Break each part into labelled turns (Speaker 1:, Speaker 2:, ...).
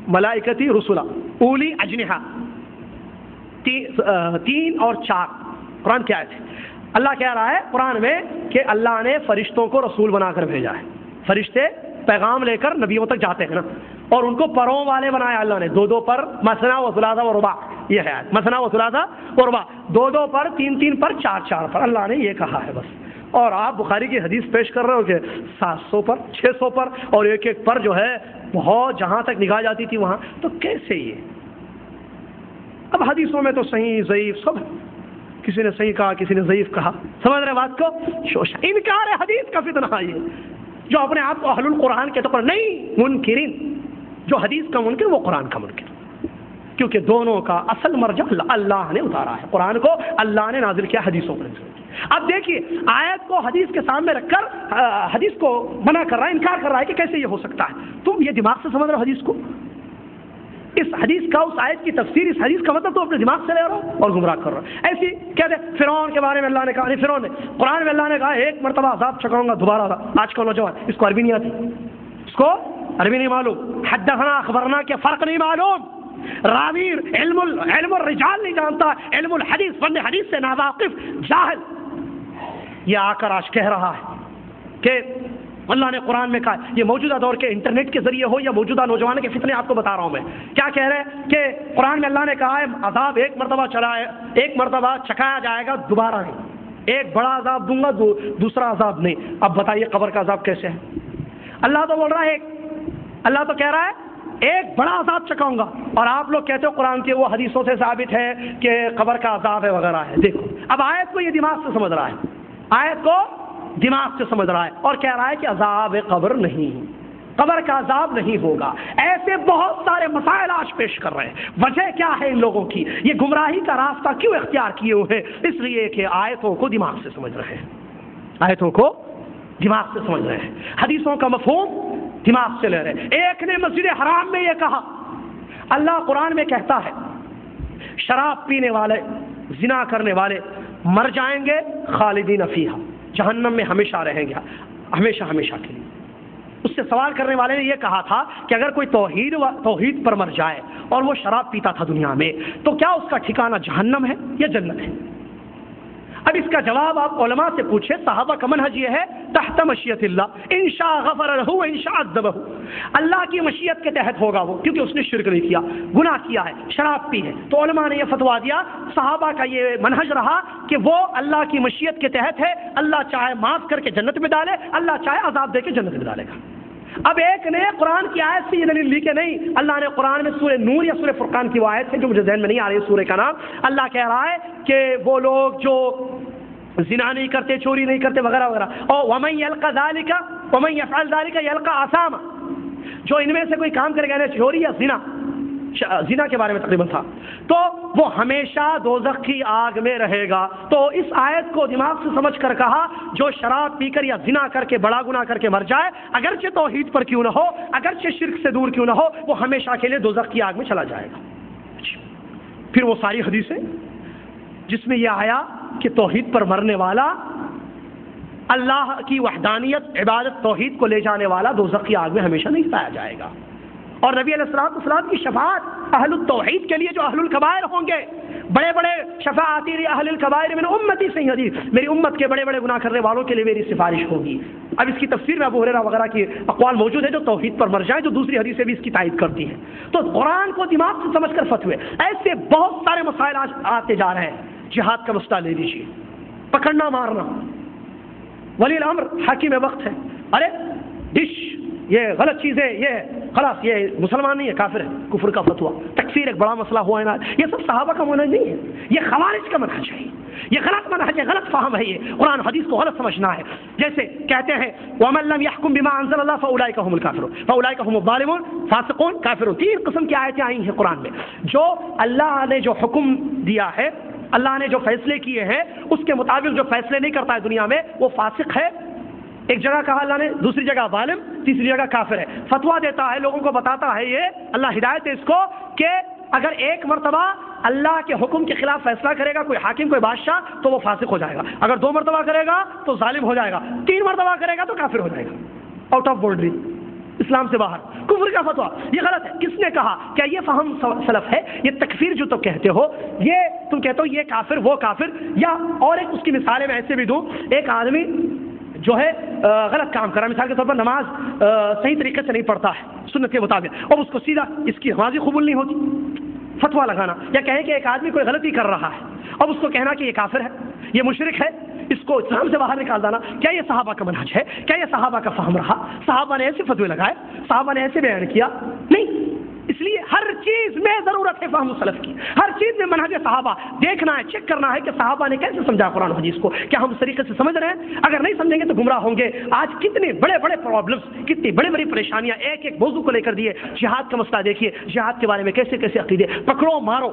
Speaker 1: ملائکتی رسولا اولی اجنحہ، 3 اور 4 قرآن کی آیت ہے. اللہ کہہ رہا ہے قرآن میں کہ اللہ نے فرشتوں کو رسول بنا کر بھیجا ہے. فرشتے پیغام لے کر نبیوں تک جاتے ہیں نا، اور ان کو پروں والے بنایا اللہ نے، 2 پر، مثنا و ثلاثہ و رباع. یہ ہے مثنا و ثلاثہ و رباع، 2 پر، 3 پر، 4 پر. اللہ نے یہ کہا ہے بس. اور آپ بخاری کی حدیث پیش کر رہے ہو کہ 700 پر، 600 پر، اور ایک پر جو ہے بہت جہاں تک نگاہ جاتی تھی وہاں. تو کیسے یہ؟ اب حدیثوں میں تو صحیح ضعیف سب، کسی نے صحیح کہا کسی نے ضعیف کہا. سمجھ رہے بات کو؟ انکار حدیث کا فتنہ یہ، جو اپنے آپ کو اہل القرآن کے طور پر نہیں، منکرین. جو حدیث کا منکر وہ قرآن کا منکر، کیونکہ دونوں کا اصل مرجع اللہ نے اتارا ہے. قرآن کو اللہ نے نازل کیا، حدیثوں کو نازل کیا. اب دیکھیے آیت کو حدیث کے سامنے رکھ کر حدیث کو منع کر رہا ہے، انکار کر رہا ہے کہ کیسے یہ ہو سکتا ہے. تم یہ دماغ سے سمجھ رہے ہو حدیث کو؟ اس حدیث کا، اس آیت کی تفسیر، اس حدیث کا مطلب تو اپنے دماغ سے لے رہا ہو اور گمراہ کر رہا ہو. ایسی کہتے ہیں فرعون کے بارے میں اللہ نے کہا، نہیں فرعون نے قرآن میں اللہ نے کہا 1 مرتبہ عذاب چکاؤں گا دوبارہ. آج کا نوجوان اس کو عربی نہیں آتی، اس کو عربی نہیں معلوم، حدثنا اخبرنا کے فرق نہیں معلوم، راوی علم الرجال نہیں جانتا، علم الحدیث فن حدیث سے ناواقف جاہل. یہ آ کر آج کہہ رہا ہے کہ اللہ نے قرآن میں کہا. یہ موجودہ دور کے انٹرنیٹ کے ذریعے ہو یا موجودہ نوجوانوں کے فتنے آپ کو بتا رہا ہوں میں. کیا کہہ رہے ہیں کہ قرآن میں اللہ نے کہا ہے عذاب 1 مرتبہ چکایا جائے گا، دوبارہ نہیں. ایک بڑا عذاب دوں گا، دوسرا عذاب نہیں. اب بتائیے قبر کا عذاب کیسے ہے؟ اللہ تو بول رہا ہے اللہ تو کہہ رہا ہے 1 بڑا عذاب چکاؤں گا، اور آپ لوگ کہتے ہو قرآن کے وہ حدیثوں سے ثابت ہے کہ قبر کا عذاب ہے وغیرہ ہے. دیکھو اب آیت کو یہ دماغ سے سمجھ رہا ہے، آیت کو دماغ سے سمجھ رہا ہے اور کہہ رہا ہے کہ عذاب قبر نہیں، قبر کا عذاب نہیں ہوگا. ایسے بہت سارے مسائل آج پیش کر رہے ہیں. وجہ کیا ہے ان لوگوں کی؟ یہ گمراہی کا راستہ کیوں اختیار کیے ہوئے ہیں؟ اس لیے کہ آیتوں کو دماغ سے سمجھ رہے ہیں، آیتوں کو دماغ سے سمجھ رہے ہیں، حدیثوں کا مفہوم دماغ سے لے رہے ہیں. ایک نے مسجد حرام میں یہ کہا، اللہ قرآن میں کہتا ہے شراب پینے والے، زنا کرنے والے مر جائیں گے، خالدین فیہا، جہنم میں ہمیشہ رہیں گے، ہمیشہ ہمیشہ کے لیے. اس سے سوال کرنے والے نے یہ کہا تھا کہ اگر کوئی توحید پر مر جائے اور وہ شراب پیتا تھا دنیا میں، تو کیا اس کا ٹھکانہ جہنم ہے یا جنت ہے؟ اب اس کا جواب آپ علماء سے پوچھیں. صحابہ کا منہج یہ ہے تحت مشیت اللہ، ان شاء غفر لہ و ان شاء عذبہ. اللہ کی مشیت کے تحت ہوگا وہ، کیونکہ اس نے شرک نہیں کیا، گناہ کیا ہے، شراب پی ہے. تو علماء نے یہ فتویٰ دیا، صحابہ کا یہ منہج رہا کہ وہ اللہ کی مشیت کے تحت ہے، اللہ چاہے معاف کر کے جنت میں ڈالے، اللہ چاہے عذاب دے کے جنت میں ڈالے گا. اب ایک نے قرآن کی آیت سے یہ دلیل لی کہ نہیں، اللہ نے قرآن میں سورہ نور یا سورہ فرقان کی وہ آیت ہے جو مجھے ذہن میں نہیں آ رہی سورہ کا نام، اللہ کہہ رہا ہے کہ وہ لوگ جو زنا نہیں کرتے، چوری نہیں کرتے وغیرہ وغیرہ، اور ومن یلقى ذلك ومن يفعل ذلك يلقى اثاما، جو ان میں سے کوئی کام کرے گا، یعنی چوری یا زنا کے بارے میں تقریباً تھا، تو وہ ہمیشہ دوزخ کی آگ میں رہے گا. تو اس آیت کو دماغ سے سمجھ کر کہا جو شراب پی کر یا زنا کر کے بڑا گناہ کر کے مر جائے، اگرچہ توحید پر کیوں نہ ہو، اگرچہ شرک سے دور کیوں نہ ہو، وہ ہمیشہ کے لیے دوزخ کی آگ میں چلا جائے گا. پھر وہ ساری حدیثیں جس میں یہ آیا کہ توحید پر مرنے والا، اللہ کی وحدانیت عبادت توحید کو لے جانے والا دوزخ کی آگ میں ہمیشہ نہیں پایا جائے گا. اور نبی علیہ السلام کی شفاعت اہل التوحید کے لیے جو اہل الکبائر ہوں گے، بڑے بڑے شفاعتی اہل الکبائر من امتی سے حدیث، میری امت کے بڑے بڑے گناہ کرنے والوں کے لیے میری سفارش ہوگی. اب اس کی تفسیر میں ابو ہریرہ وغیرہ کی اقوال موجود ہے جو توحید پر مر جائیں، جو دوسری حدیثیں بھی اس کی تائید کرتی ہیں. تو قرآن کو دماغ سے سمجھ کر فتوے، ایسے بہت سارے مسائل آج آتے جا رہے ہیں. جہاد کا مسئلہ لے لیجیے، پکڑنا مارنا، ولی الامر حاکم وقت ہے، ارے ڈش یہ غلط چیز ہے، یہ خلاص یہ مسلمان نہیں ہے، کافر ہے، کفر کا فتویٰ، تکفیر ایک بڑا مسئلہ ہوا ہے نا. یہ سب صحابہ کا منہج نہیں ہے، یہ خوارج کا منہج ہے، یہ غلط منہج ہے، غلط فہم ہے، یہ قرآن حدیث کو غلط سمجھنا ہے. جیسے کہتے ہیں وَمَن لَّمْ يَحْكُم بِمَا أَنزَلَ اللَّهُ فَأُولَٰئِكَ هُمُ الْكَافِرُونَ فَأُولَٰئِكَ هُمُ الظَّالِمُونَ فاسقون کافرون. 3 قسم کی آیتیں آئی ہیں قرآن میں. جو اللہ نے جو حکم دیا ہے، اللہ نے جو فیصلے کیے ہیں، اس کے مطابق جو فیصلے نہیں کرتا ہے دنیا میں، وہ فاسق ہے. ایک جگہ کہا اللہ نے، دوسری جگہ ظالم، تیسری جگہ کافر ہے. فتویٰ دیتا ہے، لوگوں کو بتاتا ہے، یہ اللہ ہدایت ہے اس کو کہ اگر ایک مرتبہ اللہ کے حکم کے خلاف فیصلہ کرے گا کوئی حاکم، کوئی بادشاہ، تو وہ فاسق ہو جائے گا. اگر 2 مرتبہ کرے گا تو ظالم ہو جائے گا، 3 مرتبہ کرے گا تو کافر ہو جائے گا، آؤٹ آف بولڈری. اسلام سے باہر، کفر کا فتویٰ، یہ غلط ہے۔ کس نے کہا؟ کیا یہ فہم سلف ہے؟ یہ تکفیر جو تم کہتے ہو، یہ تم کہتے ہو یہ کافر وہ کافر، یا اور ایک اس کی مثالیں میں ایسے بھی دوں، ایک آدمی جو ہے غلط کام کر رہا ہے، مثال کے طور پر نماز صحیح طریقے سے نہیں پڑھتا ہے سنت کے مطابق، اور اس کو سیدھا اس کی نماز ہی قبول نہیں ہوتی، فتویٰ لگانا، یا کہیں کہ ایک آدمی کوئی غلطی کر رہا ہے اب اس کو کہنا کہ یہ کافر ہے، یہ مشرک ہے، اس کو اسلام سے باہر نکال دینا، کیا یہ صحابہ کا منہج ہے؟ کیا یہ صحابہ کا فہم رہا؟ صحابہ نے ایسے فتوے لگائے؟ صحابہ نے ایسے بیان کیا؟ نہیں۔ اس لیے ہر چیز میں ضرورت ہے فہم سلف کی، ہر چیز میں منہج صحابہ دیکھنا ہے، چیک کرنا ہے کہ صحابہ نے کیسے سمجھا قرآن حدیث کو، کیا ہم اس طریقے سے سمجھ رہے ہیں؟ اگر نہیں سمجھیں گے تو گمراہ ہوں گے۔ آج کتنے بڑے بڑے پرابلمس، کتنی بڑی بڑی پریشانیاں ایک ایک موضوع کو لے کر دیے۔ جہاد کا مسئلہ دیکھیے، جہاد کے بارے میں کیسے کیسے عقیدے، پکڑو مارو،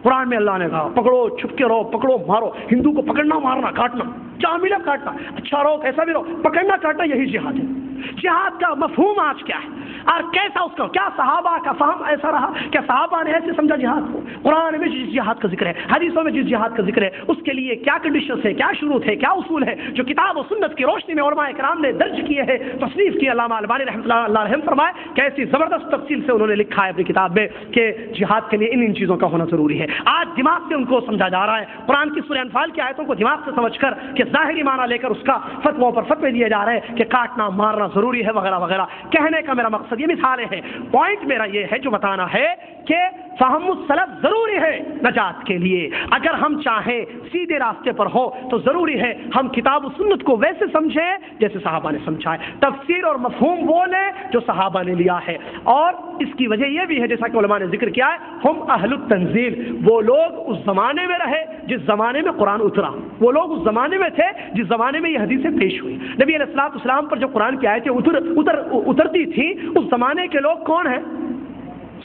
Speaker 1: قرآن میں اللہ نے کہا پکڑو چھپ کے رہو، پکڑو مارو، ہندو کو پکڑنا مارنا کاٹنا، جہاں ملا کاٹنا، اچھا رہو کیسا بھی رہو، پکڑنا کاٹنا، یہی جہاد ہے۔ جہاد کا مفہوم آج کیا ہے اور کیسا اس کا، کیا صحابہ کا فہم ایسا رہا؟ کیا صحابہ نے ایسے سمجھا جہاد کو؟ قرآن میں جس جہاد کا ذکر ہے، حدیثوں میں جس جہاد کا ذکر ہے، اس کے لیے کیا کنڈیشنز ہے، کیا شروط ہے، کیا اصول ہے جو کتاب و سنت کی روشنی میں علماء کرام نے درج کیے ہیں، تصنیف کی، علامہ البانی رحمۃ اللہ رحم فرمائے، کیسی زبردست تفصیل سے انہوں نے لکھا ہے اپنی کتاب میں کہ جہاد کے لیے ان چیزوں کا ہونا ضروری ہے۔ آج دماغ سے ان کو سمجھا جا رہا ہے، قرآن کی سورہ انفال کی آیتوں کو دماغ سے سمجھ کر کہ ظاہری معنی لے کر اس کا فتووں پر فتوے دیے جا رہے ہیں کہ کاٹنا مارنا ضروری ہے وغیرہ وغیرہ۔ کہنے کا میرا مقصد یہ مثالیں ہیں، پوائنٹ میرا یہ ہے جو بتانا ہے کہ فہم السلف ضروری ہے نجات کے لیے۔ اگر ہم چاہیں سیدھے راستے پر ہو تو ضروری ہے ہم کتاب و سنت کو ویسے سمجھیں جیسے صحابہ نے سمجھا ہے، تفسیر اور مفہوم وہ لیں جو صحابہ نے لیا ہے۔ اور اس کی وجہ یہ بھی ہے جیسا کہ علماء نے ذکر کیا ہے، ہم اہل التنزیل، وہ لوگ اس زمانے میں رہے جس زمانے میں قرآن اترا، وہ لوگ اس زمانے میں تھے جس زمانے میں یہ حدیثیں پیش ہوئی۔ نبی علیہ الصلوۃ والسلام پر جو قرآن کی آیتیں اترتی تھی اس زمانے کے لوگ کون ہیں؟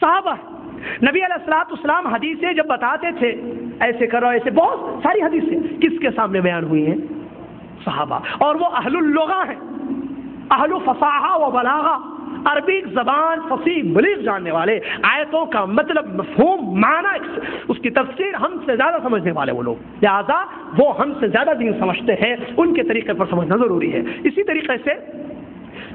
Speaker 1: صحابہ۔ نبی علیہ الصلوۃ والسلام حدیثیں جب بتاتے تھے ایسے کرو ایسے، بہت ساری حدیثیں کس کے سامنے بیان ہوئی ہیں؟ صحابہ۔ اور وہ اہل اللغہ ہیں، اہل فصاحہ و بلاغہ، عربی زبان فصیح بلیغ جاننے والے، آیتوں کا مطلب مفہوم معنی اس کی تفسیر ہم سے زیادہ سمجھنے والے وہ لوگ، لہذا وہ ہم سے زیادہ دین سمجھتے ہیں، ان کے طریقے پر سمجھنا ضروری ہے۔ اسی طریقے سے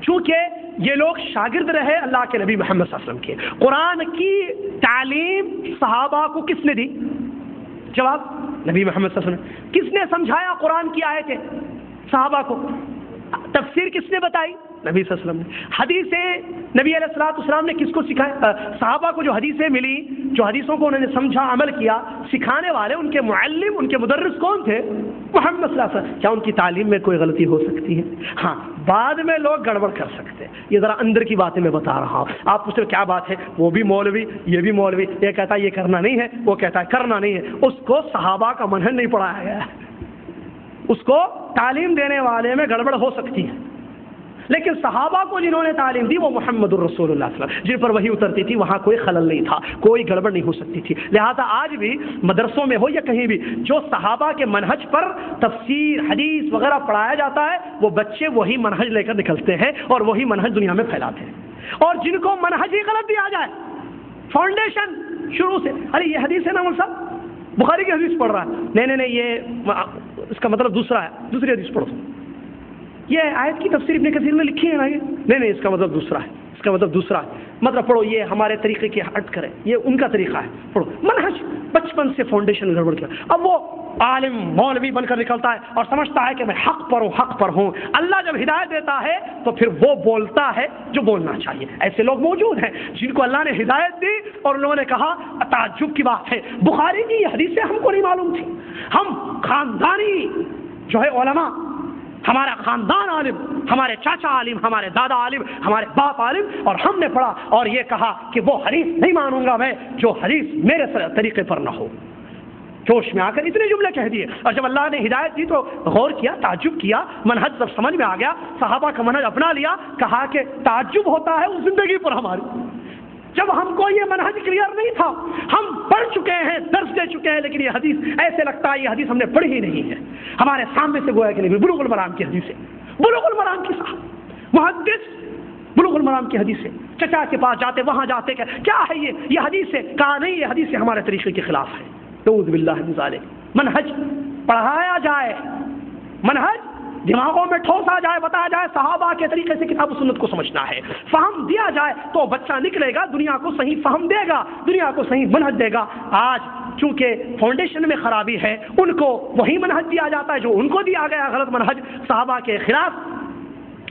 Speaker 1: چونکہ یہ لوگ شاگرد رہے اللہ کے نبی محمد صلی اللہ علیہ وسلم کے، قرآن کی تعلیم صحابہ کو کس نے دی؟ جواب نبی محمد صلی اللہ علیہ وسلم۔ کس نے سمجھایا قرآن کی آیتیں؟ صحابہ کو۔ تفسیر کس نے بتائی؟ نبی صلی اللہ علیہ وسلم نے۔ حدیثیں نبی علیہ الصلوۃ والسلام نے کس کو سکھایا؟ صحابہ کو جو حدیثیں ملی، جو حدیثوں کو انہوں نے سمجھا عمل کیا، سکھانے والے ان کے معلم ان کے مدرس کون تھے؟ محمد صلی اللہ علیہ وسلم۔ کیا ان کی تعلیم میں کوئی غلطی ہو سکتی ہے؟ ہاں، بعد میں لوگ گڑبڑ کر سکتے ہیں، یہ ذرا اندر کی باتیں میں بتا رہا ہوں۔ آپ پوچھتے کیا بات ہے؟ وہ بھی مولوی یہ بھی مولوی، یہ کہتا ہے یہ کرنا نہیں ہے، وہ کہتا ہے کرنا نہیں ہے، اس کو صحابہ کا منہج نہیں پڑھایا گیا ہے، اس کو تعلیم دینے والے میں گڑبڑ ہو سکتی ہے، لیکن صحابہ کو جنہوں نے تعلیم دی وہ محمد الرسول اللہ صلی اللہ علیہ وسلم، جن پر وحی اترتی تھی وہاں کوئی خلل نہیں تھا، کوئی گڑبڑ نہیں ہو سکتی تھی۔ لہذا آج بھی مدرسوں میں ہو یا کہیں بھی جو صحابہ کے منہج پر تفسیر حدیث وغیرہ پڑھایا جاتا ہے، وہ بچے وہی منہج لے کر نکلتے ہیں اور وہی منہج دنیا میں پھیلاتے ہیں۔ اور جن کو منہج ہی غلط دیا جائے، فاؤنڈیشن شروع سے، ارے یہ حدیث ہے نا مول صاحب، بخاری کی حدیث پڑھ رہا ہے، نہیں یہ اس کا مطلب دوسرا ہے، دوسری حدیث پڑھو، یہ آیت کی تفسیر ابن کثیر نے لکھی ہے نا، یہ نہیں اس کا مطلب دوسرا ہے، اس کا مطلب دوسرا ہے، مطلب پڑھو یہ ہمارے طریقے کے ہٹ کرے، یہ ان کا طریقہ ہے، پڑھو۔ منہج بچپن سے فاؤنڈیشن گڑبڑ کیا، اب وہ عالم مولوی بن کر نکلتا ہے اور سمجھتا ہے کہ میں حق پر ہوں۔ اللہ جب ہدایت دیتا ہے تو پھر وہ بولتا ہے جو بولنا چاہیے۔ ایسے لوگ موجود ہیں جن کو اللہ نے ہدایت دی اور انہوں نے کہا، تعجب کی بات ہے بخاری کی یہ حدیثیں ہم کو نہیں معلوم تھی، ہم خاندانی جو ہے علماء، ہمارا خاندان عالم، ہمارے چاچا عالم، ہمارے دادا عالم، ہمارے باپ عالم، اور ہم نے پڑھا اور یہ کہا کہ وہ حدیث نہیں مانوں گا میں جو حدیث میرے طریقے پر نہ ہو۔ جوش میں آ کر اتنے جملے کہہ دیے، اور جب اللہ نے ہدایت دی تو غور کیا، تعجب کیا، منہج جب سمجھ میں آ گیا، صحابہ کا منہج اپنا لیا، کہا کہ تعجب ہوتا ہے اس زندگی پر ہماری، جب ہم کو یہ منہج کلیئر نہیں تھا، ہم پڑھ چکے ہیں، درس دے چکے ہیں، لیکن یہ حدیث ایسے لگتا ہے یہ حدیث ہم نے پڑھی ہی نہیں ہے، ہمارے سامنے سے گویا کہ نہیں، بلوغ المرام کی حدیث ہے، بلوغ المرام کی صاحب محدث بلوغ المرام کی حدیث ہے، چچا کے پاس جاتے وہاں جاتے کہ کیا ہے یہ حدیث ہے، کہا نہیں یہ حدیث ہمارے طریقے کے خلاف ہے، نعوذ باللہ من ذالک۔ منہج پڑھایا جائے، منہج دماغوں میں ٹھوس آ جائے، بتایا جائے صحابہ کے طریقے سے کتاب و سنت کو سمجھنا ہے، فہم دیا جائے تو بچہ نکلے گا، دنیا کو صحیح فہم دے گا، دنیا کو صحیح منہج دے گا۔ آج چونکہ فاؤنڈیشن میں خرابی ہے، ان کو وہی منہج دیا جاتا ہے جو ان کو دیا گیا، غلط منہج، صحابہ کے خلاف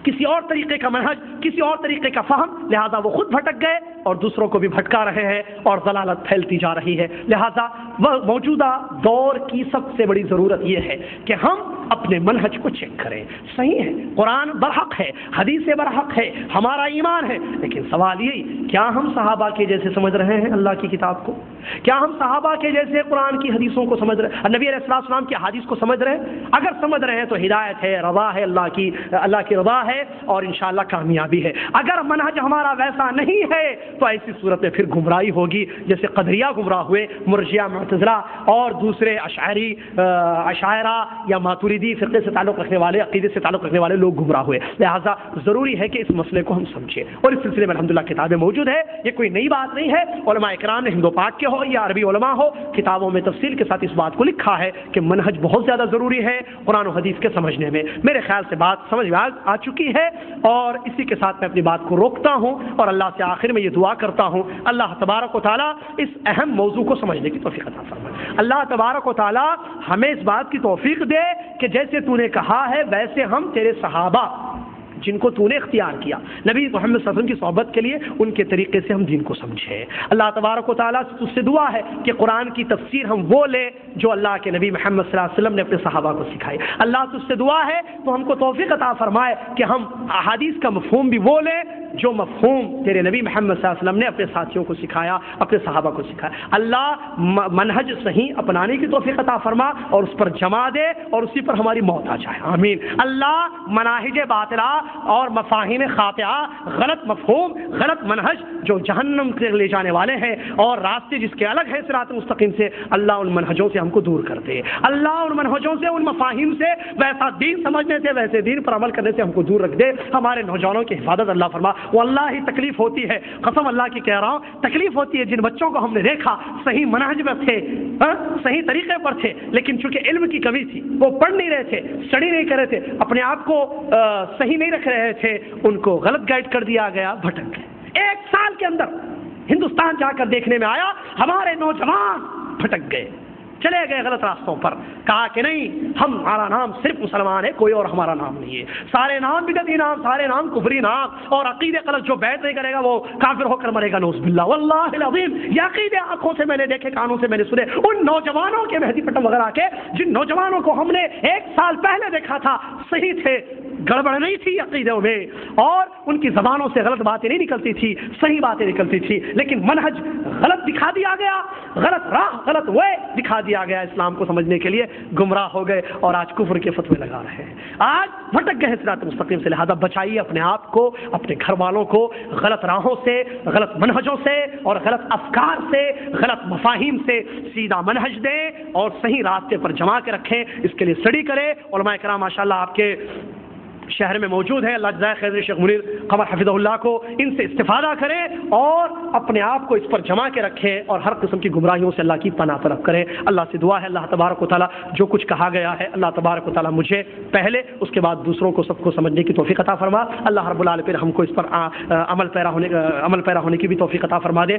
Speaker 1: کسی اور طریقے کا منہج، کسی اور طریقے کا فہم، لہذا وہ خود بھٹک گئے اور دوسروں کو بھی بھٹکا رہے ہیں اور ضلالت پھیلتی جا رہی ہے۔ لہذا موجودہ دور کی سب سے بڑی ضرورت یہ ہے کہ ہم اپنے منہج کو چیک کریں، صحیح ہے، قرآن برحق ہے، حدیث برحق ہے، ہمارا ایمان ہے، لیکن سوال یہی کیا ہم صحابہ کے جیسے سمجھ رہے ہیں اللہ کی کتاب کو؟ کیا ہم صحابہ کے جیسے قرآن کی حدیثوں کو سمجھ رہے ہیں، نبی علیہ السلام کی حدیث کو سمجھ رہے ہیں؟ اگر سمجھ رہے ہیں تو ہدایت ہے، رضا ہے، اللہ کی رضا ہے اور انشاءاللہ کامیابی ہے۔ اگر منہج ہمارا ویسا نہیں ہے تو ایسی صورت میں پھر گمراہی ہوگی، جیسے قدریہ گمراہ ہوئے، مرجیہ، معتزلہ اور دوسرے اشاعرہ یا ماتریدی فرقے سے تعلق رکھنے والے، عقیدے سے تعلق رکھنے والے لوگ گمراہ ہوئے۔ لہٰذا ضروری ہے کہ اس مسئلے کو ہم سمجھیں، اور اس سلسلے میں الحمدللہ کتابیں موجود ہے، یہ کوئی نئی بات نہیں ہے، علماء اکرام نے ہند و پاک کے ہو یا عربی علماء ہو، کتابوں میں تفصیل کے ساتھ اس بات کو لکھا ہے کہ منہج بہت زیادہ ضروری ہے قرآن و حدیث کے سمجھنے میں۔ میرے خیال سے بات سمجھ میں آ چکی ہے، اور اسی کے ساتھ میں اپنی بات کو روکتا ہوں اور اللہ سے آخر میں یہ دعا کرتا ہوں اللہ تبارک و تعالیٰ اس اہم موضوع کو سمجھنے کی توفیق عطا فرمائے۔ اللہ تبارک و تعالیٰ ہمیں اس بات کی توفیق دے کہ جیسے تو نے کہا ہے ویسے ہم تیرے صحابہ جن کو تو نے اختیار کیا نبی محمد صلی اللہ علیہ وسلم کی صحبت کے لیے، ان کے طریقے سے ہم دین کو سمجھیں۔ اللہ تبارک و تعالیٰ سے تجھ سے دعا ہے کہ قرآن کی تفسیر ہم وہ لیں جو اللہ کے نبی محمد صلی اللہ علیہ وسلم نے اپنے صحابہ کو سکھائی۔ اللہ تجھ سے دعا ہے تو ہم کو توفیق عطا فرمائے کہ ہم احادیث کا مفہوم بھی وہ لیں جو مفہوم تیرے نبی محمد صلی اللہ علیہ وسلم نے اپنے ساتھیوں کو سکھایا، اپنے صحابہ کو سکھایا۔ اللہ منہج صحیح اپنانے کی توفیق عطا فرما اور اس پر جما دے اور اسی پر ہماری موت آ جائے، آمین۔ اللہ مناہج باطلہ اور مفاہیم خاطئہ، غلط مفہوم، غلط منہج جو جہنم کے لے جانے والے ہیں اور راستے جس کے الگ ہیں صراط مستقیم سے، اللہ ان منہجوں سے ہم کو دور کر دے، اللہ ان منہجوں سے، ان مفاہیم سے، ویسا دین سمجھنے سے، ویسے دین پر عمل کرنے سے ہم کو دور رکھ دے۔ ہمارے نوجوانوں کی حفاظت اللہ فرما۔ واللہ ہی تکلیف ہوتی ہے، قسم اللہ کی کہہ رہا ہوں، تکلیف ہوتی ہے جن بچوں کو ہم نے دیکھا صحیح منہج میں تھے، صحیح طریقے پر تھے، لیکن چونکہ علم کی کمی تھی، وہ پڑھ نہیں رہے تھے، اسٹڈی نہیں کر رہے تھے، اپنے آپ کو صحیح نہیں رکھ رہے تھے، ان کو غلط گائیڈ کر دیا گیا، بھٹک گئے۔ 1 سال کے اندر ہندوستان جا کر دیکھنے میں آیا ہمارے نوجوان بھٹک گئے، چلے گئے غلط راستوں پر، کہا کہ نہیں ہمارا نام صرف مسلمان ہے، کوئی اور ہمارا نام نہیں ہے، سارے نام بدعتی نام، سارے نام کفری نام، اور عقیدے غلط، جو بیعت نہیں کرے گا وہ کافر ہو کر مرے گا، نعوذ باللہ۔ واللہ العظیم یہ عقیدے آنکھوں سے میں نے دیکھے، کانوں سے میں نے سنے، ان نوجوانوں کے مہدی پٹم وغیرہ کے، جن نوجوانوں کو ہم نے 1 سال پہلے دیکھا تھا صحیح تھے، گڑبڑ نہیں تھی عقیدوں میں، اور ان کی زبانوں سے غلط باتیں نہیں نکلتی تھی، صحیح باتیں نکلتی تھی، لیکن منہج غلط دکھا دیا گیا، غلط راہ، غلط وے دکھا دیا گیا، اسلام کو سمجھنے کے لیے گمراہ ہو گئے اور آج کفر کے فتوے لگا رہے ہیں، آج بھٹک گئے صراط مستقیم سے۔ لہذا بچائیے اپنے آپ کو، اپنے گھر والوں کو غلط راہوں سے، غلط منہجوں سے اور غلط افکار سے، غلط مفاہیم سے سیدھا منہج دیں اور صحیح راستے پر جما کے رکھیں۔ اس کے لیے اسٹڈی کریں۔ علماء کرام ماشاءاللہ آپ کے شہر میں موجود ہے، اللہ جزائے خیر شیخ منیر قمر حفظہ اللہ کو، ان سے استفادہ کریں اور اپنے آپ کو اس پر جما کے رکھیں اور ہر قسم کی گمراہیوں سے اللہ کی پناہ طلب کریں۔ اللہ سے دعا ہے اللہ تبارک و تعالیٰ جو کچھ کہا گیا ہے اللہ تبارک و تعالیٰ مجھے پہلے، اس کے بعد دوسروں کو، سب کو سمجھنے کی توفیق عطا فرما۔ اللہ رب العالمین ہم کو اس پر عمل پیرا ہونے کی بھی توفیق عطا فرما دے۔